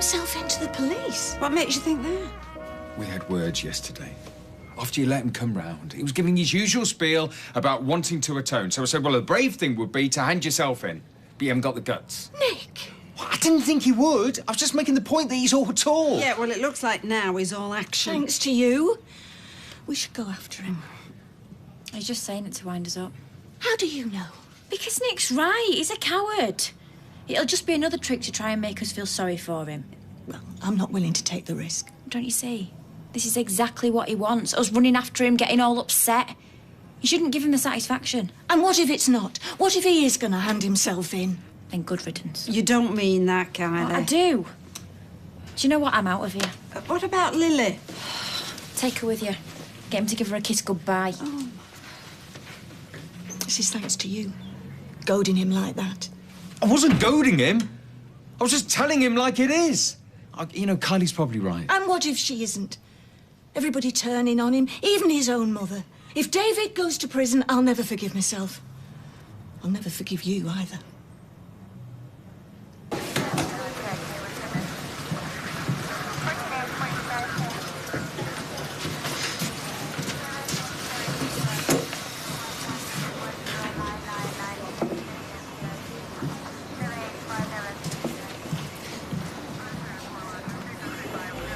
himself into the police. What makes you think that? We had words yesterday. After you let him come round, he was giving his usual spiel about wanting to atone. So I said, well, a brave thing would be to hand yourself in. But you haven't got the guts. Nick! Well, I didn't think he would. I was just making the point that he's all tall. Yeah, well, it looks like now he's all action. Thanks to you. We should go after him. He's just saying it to wind us up. How do you know? Because Nick's right. He's a coward. It'll just be another trick to try and make us feel sorry for him. Well, I'm not willing to take the risk. Don't you see? This is exactly what he wants. Us running after him, getting all upset. You shouldn't give him the satisfaction. And what if it's not? What if he is going to hand himself in? Then good riddance. You don't mean that, Kylie. I do. Do you know what? I'm out of here. What about Lily? Take her with you. Get him to give her a kiss goodbye. Oh. This is thanks to you. Goading him like that. I wasn't goading him. I was just telling him like it is. You know, Kylie's probably right. And what if she isn't? Everybody turning on him, even his own mother. If David goes to prison, I'll never forgive myself. I'll never forgive you either.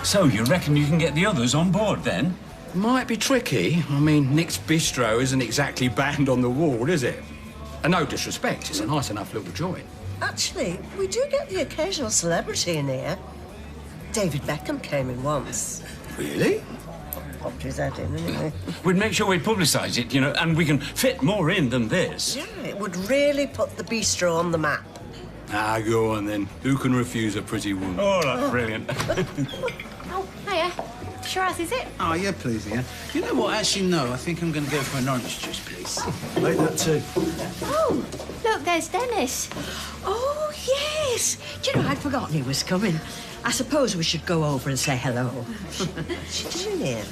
So, you reckon you can get the others on board, then? Might be tricky. I mean, Nick's bistro isn't exactly banned on the wall, is it? And no disrespect, it's a nice enough little joint. Actually, we do get the occasional celebrity in here. David Beckham came in once. Really? Popped his head in, anyway. We'd make sure we publicise it, you know, and we can fit more in than this. Yeah, it would really put the bistro on the map. Ah, go on then. Who can refuse a pretty woman? Oh, that's brilliant. Oh, hiya. Sure as, is it? Oh, yeah, please, yeah. You know what? Actually, no. I think I'm going to go for an orange juice, please. Make that too. Oh, look, there's Dennis. Oh, yes. Do you know, I'd forgotten he was coming. I suppose we should go over and say hello. What's she doing here?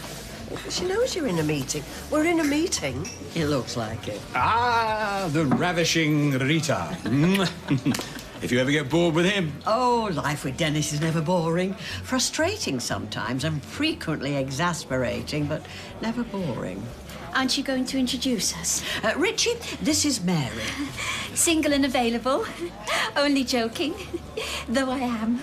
She knows you're in a meeting. We're in a meeting. It looks like it. Ah, the ravishing Rita. If you ever get bored with him. Oh, life with Dennis is never boring. Frustrating sometimes and frequently exasperating, but never boring. Aren't you going to introduce us? Richie, this is Mary. Single and available. Only joking. Though I am.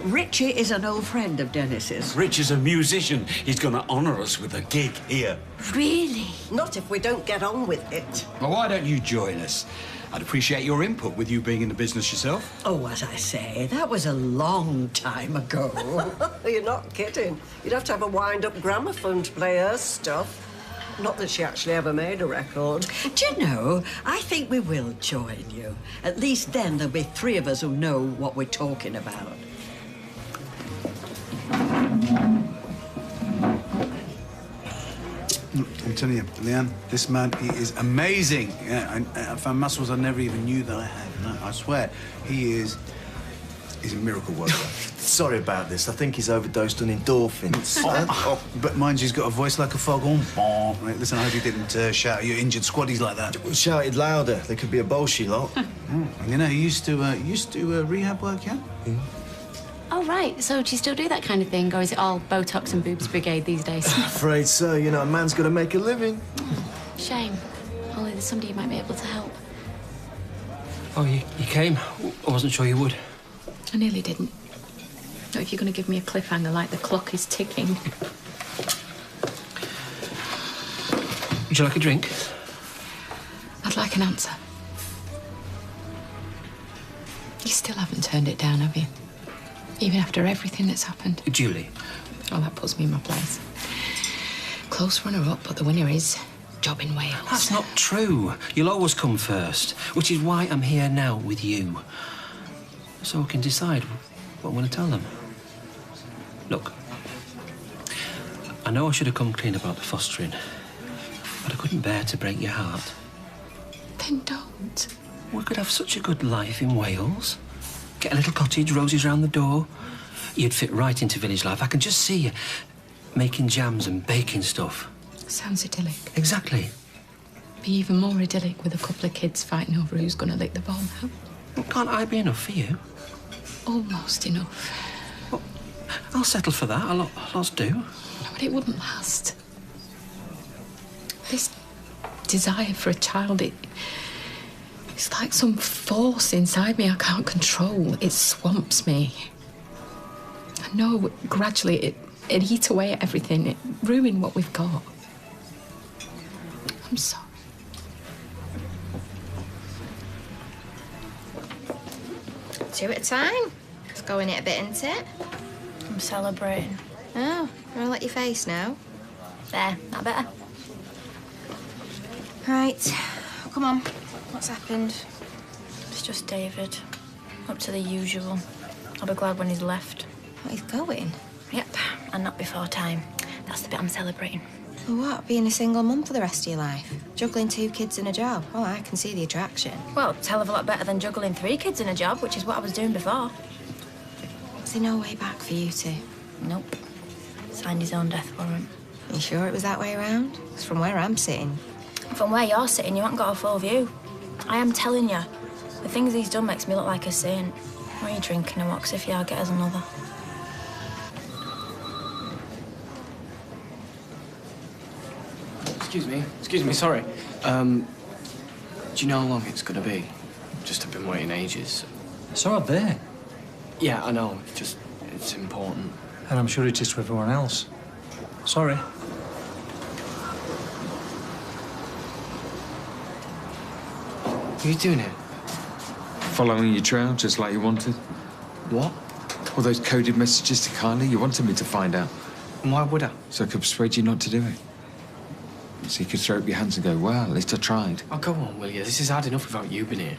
Richie is an old friend of Dennis's. Rich is a musician. He's going to honour us with a gig here. Really? Not if we don't get on with it. Well, why don't you join us? I'd appreciate your input with you being in the business yourself. Oh, as I say, that was a long time ago. You're not kidding. You'd have to have a wind-up gramophone to play her stuff. Not that she actually ever made a record. Do you know, I think we will join you. At least then there'll be three of us who know what we're talking about. I'm telling you, Leanne, this man, he is amazing. Yeah, I found muscles I never even knew that I had. No, I swear, he's a miracle worker. Sorry about this. I think he's overdosed on endorphins. But mind you, he's got a voice like a foghorn. Right, listen, I hope you didn't shout at your injured squaddies like that. Shouted louder. They could be a bolshy lot. You know, he used to rehab work, yeah? Oh, right. So do you still do that kind of thing, or is it all Botox and boobs brigade these days? Afraid so. You know, a man's got to make a living. Shame. Only there's somebody who might be able to help. Oh, you came? I wasn't sure you would. I nearly didn't. Not if you're going to give me a cliffhanger like the clock is ticking. Would you like a drink? I'd like an answer. You still haven't turned it down, have you? Even after everything that's happened. Julie. Oh, that puts me in my place. Close runner-up, but the winner is job in Wales. That's not true. You'll always come first, which is why I'm here now with you. So I can decide what I'm going to tell them. Look, I know I should have come clean about the fostering, but I couldn't bear to break your heart. Then don't. We could have such a good life in Wales. Get a little cottage, roses round the door. You'd fit right into village life. I can just see you making jams and baking stuff. Sounds idyllic. Exactly. Be even more idyllic with a couple of kids fighting over who's going to lick the ball now. Well, can't I be enough for you? almost enough. Well, I'll settle for that. Lots do. No, but it wouldn't last. This desire for a child, it's like some force inside me I can't control. It swamps me. I know gradually it eat away at everything. It ruin what we've got. I'm sorry. Two at a time. It's going it a bit, isn't it? I'm celebrating. Oh, you want to let your face now? There, that better? Right, come on. What's happened? It's just David. Up to the usual. I'll be glad when he's left. What, he's going? Yep, and not before time. That's the bit I'm celebrating. For what? Being a single mum for the rest of your life? Juggling 2 kids and a job? Oh, I can see the attraction. Well, it's a hell of a lot better than juggling 3 kids in a job, which is what I was doing before. Is there no way back for you two? Nope. Signed his own death warrant. You sure it was that way around? 'Cause from where I'm sitting... From where you're sitting, you haven't got a full view. I am telling you, the things he's done makes me look like a saint. Why are you drinking and wax if you are, get us another? Excuse me, sorry. Do you know how long it's gonna be? Just I've been waiting ages. So have they. Yeah, I know. It's important. And I'm sure it is to everyone else. Sorry. Are you doing it? Following your trail, just like you wanted. What? All those coded messages to Kylie, you wanted me to find out. And why would I? So I could persuade you not to do it. So you could throw up your hands and go, well, at least I tried. Oh, go on, will you? This is hard enough without you being here.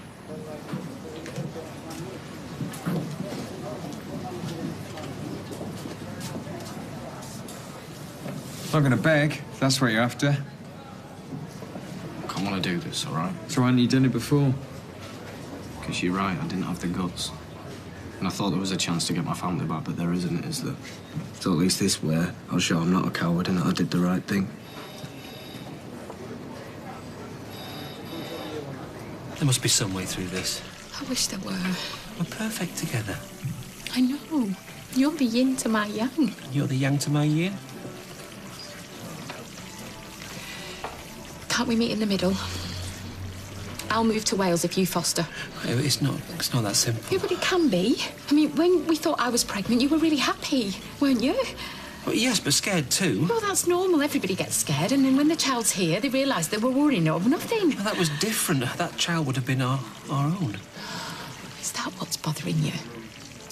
I'm not going to beg, if that's what you're after. I want to do this, all right? So why haven't you done it before? Because you're right, I didn't have the guts. And I thought there was a chance to get my family back, but there isn't, is there? So at least this way, I'll show I'm not a coward and that I did the right thing. There must be some way through this. I wish there were. We're perfect together. I know. You're the yin to my yang. You're the yang to my yin. Can't we meet in the middle? I'll move to Wales if you foster. It's not that simple. Yeah, but it can be. I mean, when we thought I was pregnant, you were really happy, weren't you? Well, yes, but scared too. Well, that's normal. Everybody gets scared, and then when the child's here, they realise they were worrying over nothing. Well, that was different. That child would have been our own. Is that what's bothering you?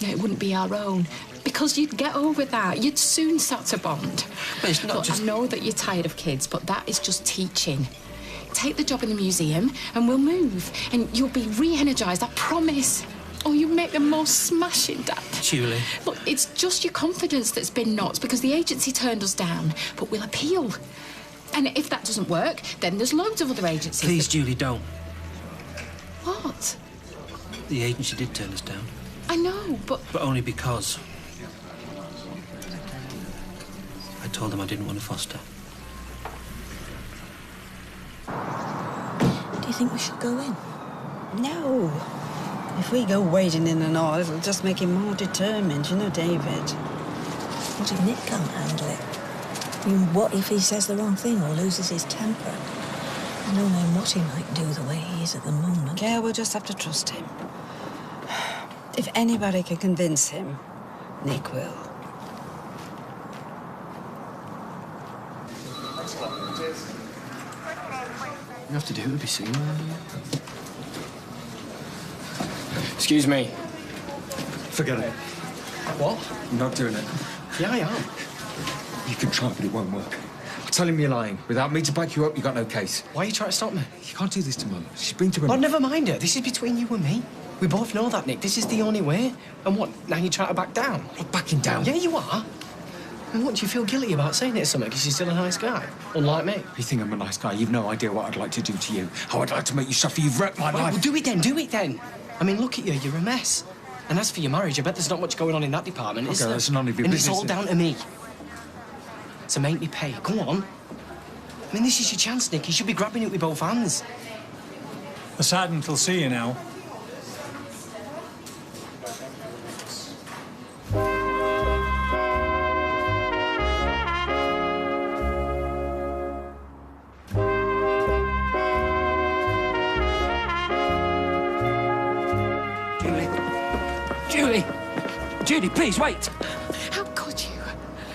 No, it wouldn't be our own. Because you'd get over that. You'd soon start to bond. But it's not Look, just... I know that you're tired of kids, but that is just teaching. Take the job in the museum and we'll move. And you'll be re-energised, I promise. Oh, you make the most smashing, Dad. Julie. Look, it's just your confidence that's been knocked because the agency turned us down. But we'll appeal. And if that doesn't work, then there's loads of other agencies. Please, Julie, don't. What? The agency did turn us down. I know, but... But only because... I told them I didn't want to foster. Do you think we should go in? No. If we go wading in and all, it'll just make him more determined, you know, David. What if Nick can't handle it? I mean, what if he says the wrong thing or loses his temper? No knowing what he might do the way he is at the moment. Yeah, we'll just have to trust him. If anybody can convince him, Nick will. You have to do it to be seen. Excuse me. Forget it. What? I'm not doing it. Yeah, I am. You can try, but it won't work. I'll tell him you're lying. Without me to back you up, you got no case. Why are you trying to stop me? You can't do this to Mum. She's been through Oh, enough. never mind her. This is between you and me. We both know that, Nick. This is the only way. And what, now you try to back down? I'm not backing down. Yeah, you are. And what, do you feel guilty about saying it to someone because you're still a nice guy? Unlike me. You think I'm a nice guy? You've no idea what I'd like to do to you. How I'd like to make you suffer. You've wrecked my life. Well, do it then. I mean, look at you. You're a mess. And as for your marriage, I bet there's not much going on in that department, is there? That's none of your and business. it's all down to me. So make me pay. Go on. I mean, this is your chance, Nick. You should be grabbing it with both hands. The sergeant will see you now. Julie! Julie, please, wait! How could you?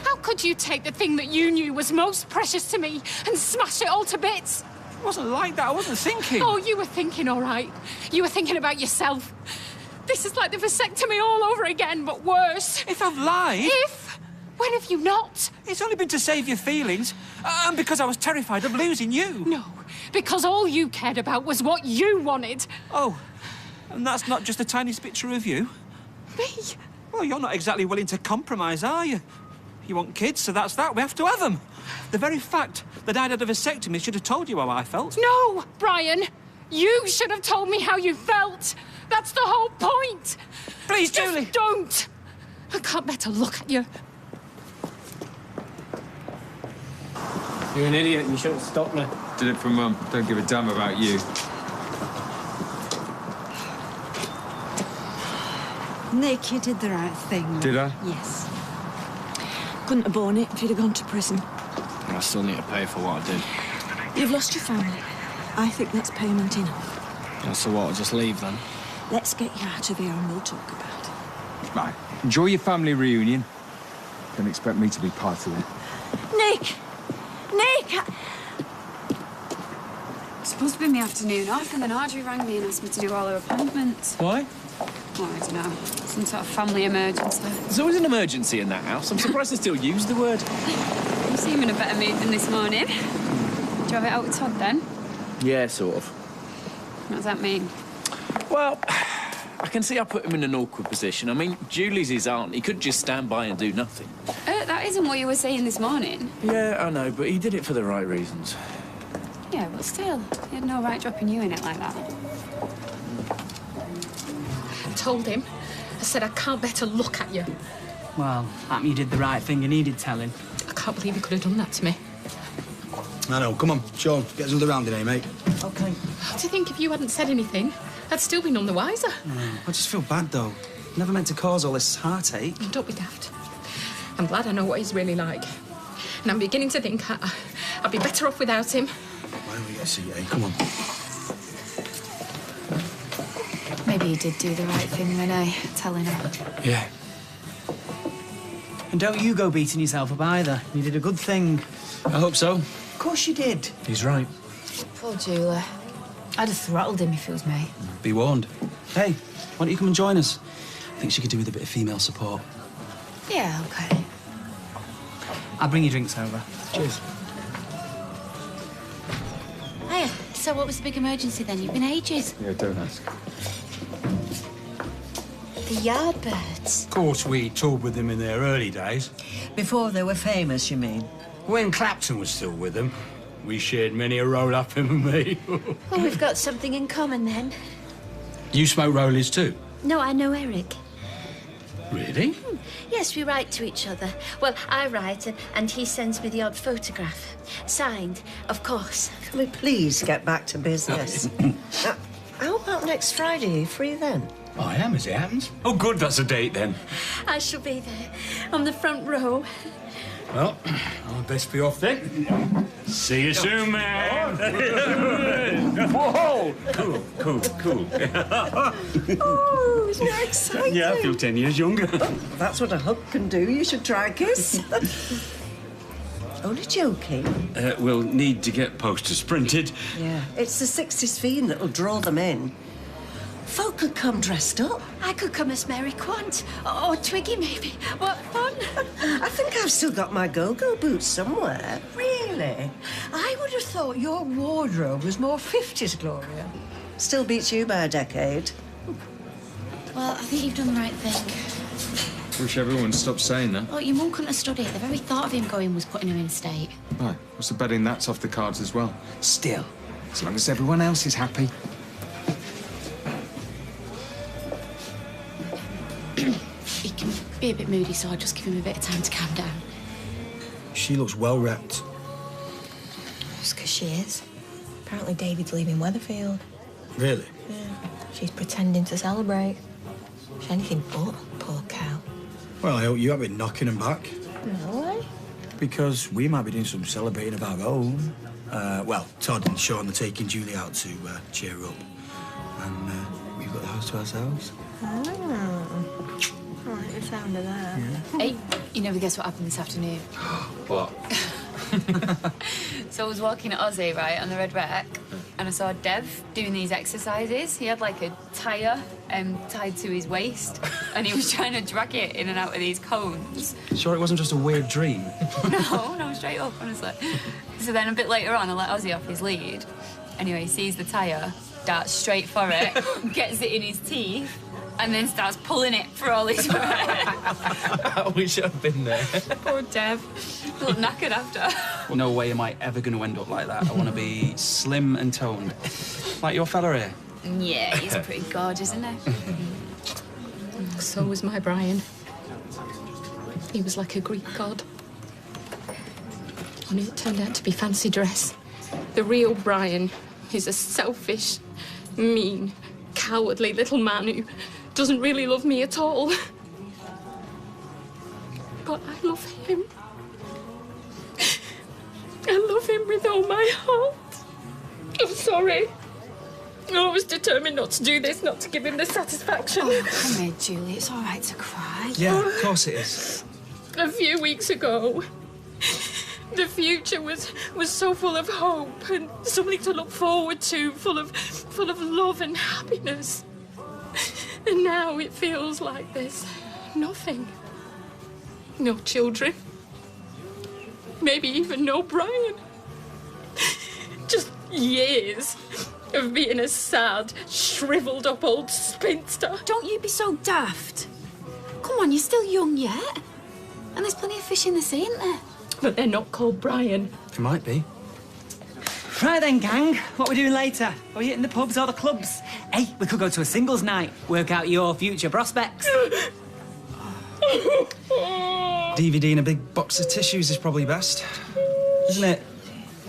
How could you take the thing that you knew was most precious to me and smash it all to bits? It wasn't like that. I wasn't thinking. Oh, you were thinking, all right. You were thinking about yourself. This is like the vasectomy all over again, but worse. If I've lied... If? When have you not? It's only been to save your feelings. And because I was terrified of losing you. No, because all you cared about was what you wanted. Oh, and that's not just the tiniest picture of you? Me? Well, you're not exactly willing to compromise, are you? You want kids, so that's that. We have to have them. The very fact that I'd had a vasectomy should have told you how I felt. No, Brian. You should have told me how you felt. That's the whole point. Please, just Julie. Don't. I can't bear to look at you. You're an idiot and you shouldn't stop me. Did it for Mum. Don't give a damn about you. Nick, you did the right thing. Did I? Yes. Couldn't have borne it if you'd have gone to prison. I still need to pay for what I did. You've lost your family. I think that's payment enough. Yeah, so what, I'll just leave then? Let's get you out of here and we'll talk about it. Right. Enjoy your family reunion. Don't expect me to be part of it. Nick! Nick! It's supposed to be my afternoon off, and then Audrey rang me and asked me to do all her appointments. Why? Oh, I don't know. Some sort of family emergency. There's always an emergency in that house. I'm surprised they still use the word. You seem in a better mood than this morning. Do you have it out with Todd, then? Yeah, sort of. What does that mean? Well, I can see I put him in an awkward position. I mean, Julie's his aunt. He could just stand by and do nothing. That isn't what you were saying this morning. Yeah, I know, but he did it for the right reasons. Yeah, but still, he had no right dropping you in it like that. I told him. I said I can't bear to look at you. Well, that you did the right thing and needed telling. I can't believe he could have done that to me. I know. Come on, Sean, get us another round in, eh, mate? OK. Do you think if you hadn't said anything, I'd still be none the wiser? I just feel bad, though. Never meant to cause all this heartache. Don't be daft. I'm glad I know what he's really like. And I'm beginning to think I'd be better off without him. Why don't we get a seat, eh? Come on. Maybe you did do the right thing then, eh? Telling her. Yeah. And don't you go beating yourself up either. You did a good thing. I hope so. Of course you did. He's right. Poor Julie. I'd have throttled him if it was me. Be warned. Hey, why don't you come and join us? I think she could do with a bit of female support. Yeah, OK. I'll bring you drinks over. Cheers. Hiya. So what was the big emergency then? You've been ages. Yeah, don't ask. The Yardbirds. Of course, we toured with them in their early days. Before they were famous, you mean? When Clapton was still with them, we shared many a roll up, him and me. Well, we've got something in common then. You smoke rollies too? No, I know Eric. Really? Yes, we write to each other. Well, I write and he sends me the odd photograph. Signed, of course. Can we please get back to business? How about next Friday? Are you free then? I am, as it happens. Oh, good, that's a date then. I shall be there, on the front row. Well, I'll best be off then. See you soon, man. Whoa! Cool. Oh, isn't that exciting? Yeah, I feel 10 years younger. That's what a hug can do. You should try a kiss. Only joking. We'll need to get posters printed. Yeah. It's the 60s theme that'll draw them in. Folk could come dressed up. I could come as Mary Quant, or Twiggy maybe. What fun. I think I've still got my go-go boots somewhere. Really? I would have thought your wardrobe was more 50s, Gloria. Still beats you by a decade. Well, I think you've done the right thing. Wish everyone stopped saying that. Well, your mum couldn't have studied. The very thought of him going was putting him in state. Right. What's the betting that's off the cards as well? Still, as long as everyone else is happy. He can be a bit moody, so I'll just give him a bit of time to calm down. She looks well wrapped. Just 'cause she is. Apparently David's leaving Weatherfield. Really? Yeah. She's pretending to celebrate. She's anything but, poor cow. Well, I hope you have been knocking them back. No way. Because we might be doing some celebrating of our own. Well, Todd and Sean are taking Julie out to cheer her up. And we've got the house to ourselves. Oh. I like the sound of that. Yeah. Hey, you never guess what happened this afternoon? What? So I was walking at Aussie, right, on the Red Wreck, and I saw Dev doing these exercises. He had, like, a tyre tied to his waist, and he was trying to drag it in and out of these cones. Sure it wasn't just a weird dream? No, straight up, honestly. So then a bit later on, I let Aussie off his lead. Anyway, he sees the tyre, darts straight for it, gets it in his teeth, and then starts pulling it for all his worth. I wish I'd been there. Poor Dev. Looked knackered after. No way am I ever going to end up like that. I want to be slim and toned. Like your fella here. Yeah, he's pretty gorgeous, isn't he? So was my Brian. He was like a Greek god. Only it turned out to be fancy dress. The real Brian is a selfish, mean, cowardly little man who doesn't really love me at all. But I love him. I love him with all my heart. I'm sorry. I was determined not to do this, not to give him the satisfaction. Oh, come here, Julie. It's all right to cry. Yeah, of course it is. A few weeks ago, the future was so full of hope and something to look forward to, full of love and happiness. And now it feels like there's nothing. No children. Maybe even no Brian. Just years of being a sad, shriveled up old spinster. Don't you be so daft. Come on, you're still young yet. And there's plenty of fish in the sea, isn't there? But they're not called Brian. It might be. Right then, gang. What are we doing later? Are we hitting the pubs or the clubs? Hey, we could go to a singles night. Work out your future prospects. DVD and a big box of tissues is probably best. Isn't it?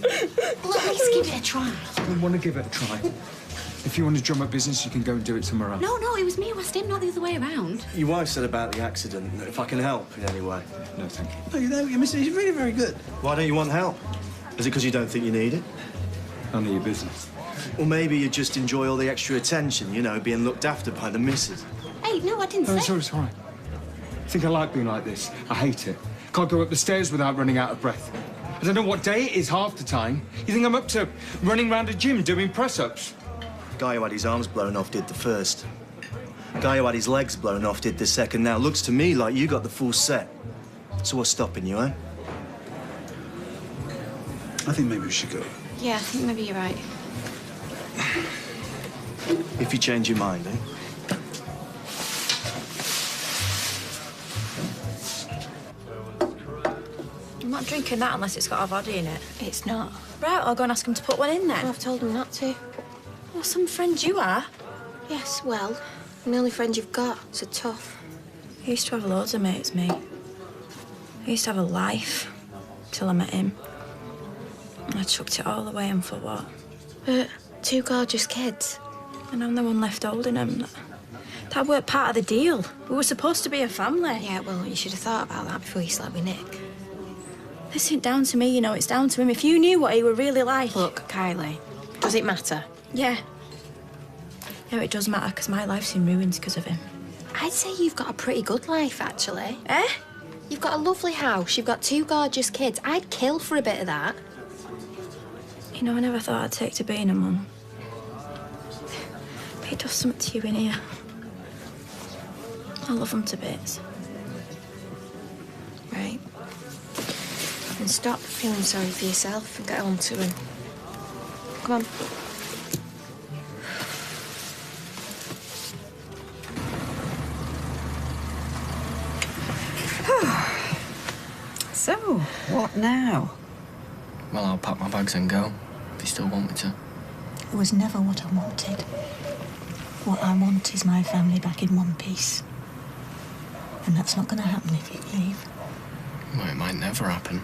Let's give it a try. I want to give it a try. If you want to drum up business, you can go and do it somewhere else. No, it was me who asked him, not the other way around. Your wife said about the accident, if I can help in any way. No, thank you. No, you know, you're missing. He's really very good. Why don't you want help? Is it because you don't think you need it? None of your business. Or maybe you just enjoy all the extra attention, you know, being looked after by the missus. Hey, no, I didn't No, say... it's all right. I think I like being like this. I hate it. Can't go up the stairs without running out of breath. I don't know what day it is half the time. You think I'm up to running around a gym doing press-ups? Guy who had his arms blown off did the first. Guy who had his legs blown off did the second. Now, looks to me like you got the full set. So what's stopping you, eh? I think maybe we should go. Yeah, I think maybe you're right. If you change your mind, eh? I'm not drinking that unless it's got a body in it. It's not. Right, I'll go and ask him to put one in then. Well, I've told him not to. Well, some friend you are. Yes, well, I'm the only friend you've got, so tough. I used to have loads of mates, me. I used to have a life till I met him. I chucked it all away, and for what? But 2 gorgeous kids. And I'm the one left holding them. That weren't part of the deal. We were supposed to be a family. Yeah, well, you should have thought about that before you slept with Nick. This isn't down to me, you know, it's down to him. If you knew what he were really like... Look, Kylie, does it matter? Yeah. Yeah, it does matter, because my life's in ruins because of him. I'd say you've got a pretty good life, actually. Eh? You've got a lovely house, you've got 2 gorgeous kids. I'd kill for a bit of that. You know, I never thought I'd take to being a mum. But it does something to you in here. I love them to bits. Right. And stop feeling sorry for yourself and get on to him. Come on. So, what now? Well, I'll pack my bags and go, if you still want me to. It was never what I wanted. What I want is my family back in one piece. And that's not going to happen if you leave. Well, it might never happen.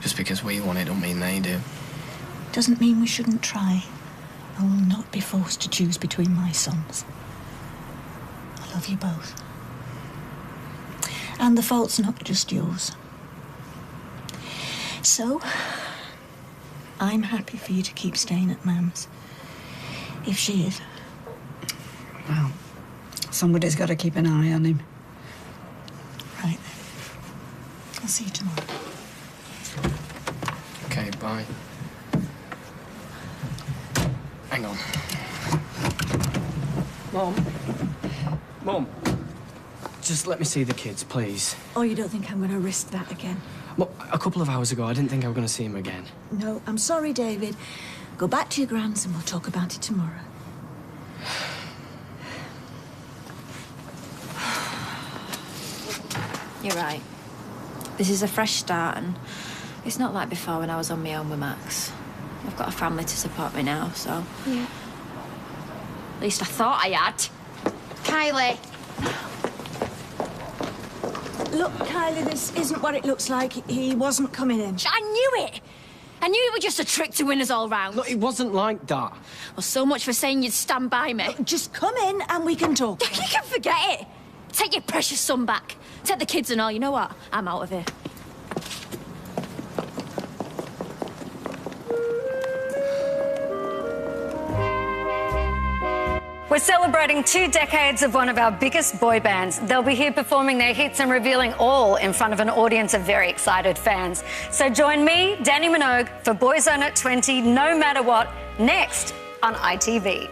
Just because we want it don't mean they do. Doesn't mean we shouldn't try. I will not be forced to choose between my sons. I love you both. And the fault's not just yours. So, I'm happy for you to keep staying at Mum's. If she is. Well, Somebody's got to keep an eye on him. Right. I'll see you tomorrow. Okay, bye. Hang on. Mum, just let me see the kids, please. Oh, you don't think I'm going to risk that again? Look, a couple of hours ago, I didn't think I was going to see him again. No, I'm sorry, David. Go back to your grand's and we'll talk about it tomorrow. You're right. This is a fresh start, and it's not like before when I was on my own with Max. I've got a family to support me now, so... Yeah. At least I thought I had. Kylie. Look, Kylie, this isn't what it looks like. He wasn't coming in. I knew it! I knew it was just a trick to win us all round. Look, it wasn't like that. Well, so much for saying you'd stand by me. Look, just come in and we can talk. You can forget it. Take your precious son back. Take the kids and all. You know what? I'm out of here. We're celebrating 2 decades of one of our biggest boy bands. They'll be here performing their hits and revealing all in front of an audience of very excited fans. So join me, Danny Minogue, for Boyzone at 20, No Matter What, next on ITV.